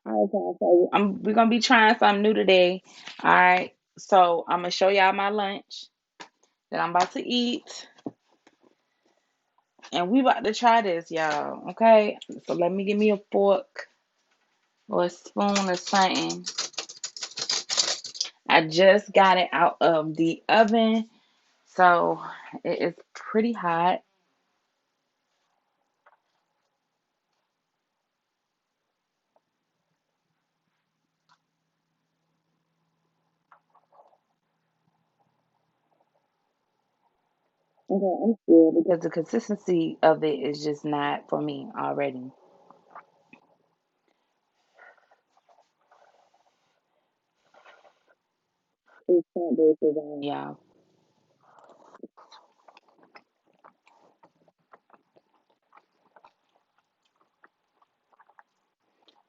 All right, guys, so we're gonna be trying something new today. All right, so I'm gonna show y'all my lunch that I'm about to eat, and we about to try this, y'all. Okay, so let me give me a fork or a spoon or something. I just got it out of the oven, so it is pretty hot. Okay, I'm scared because the consistency of it is just not for me already. It's plant-based lasagna, y'all.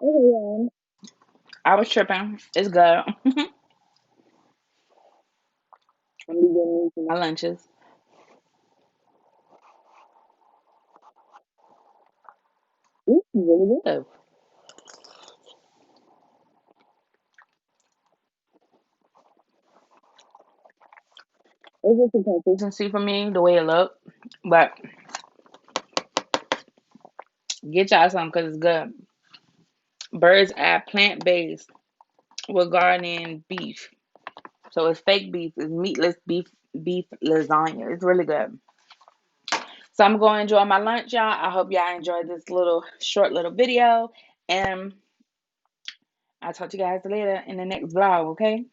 Okay, y'all. I was tripping. It's good. I'm gonna be getting these for my lunches. This is really good. It's just the consistency for me, the way it look. But get y'all some because it's good. Birds add plant-based with garden beef. So it's fake beef. It's meatless beef lasagna. It's really good. So I'm going to enjoy my lunch, y'all. I hope y'all enjoyed this little short little video. And I'll talk to you guys later in the next vlog, okay?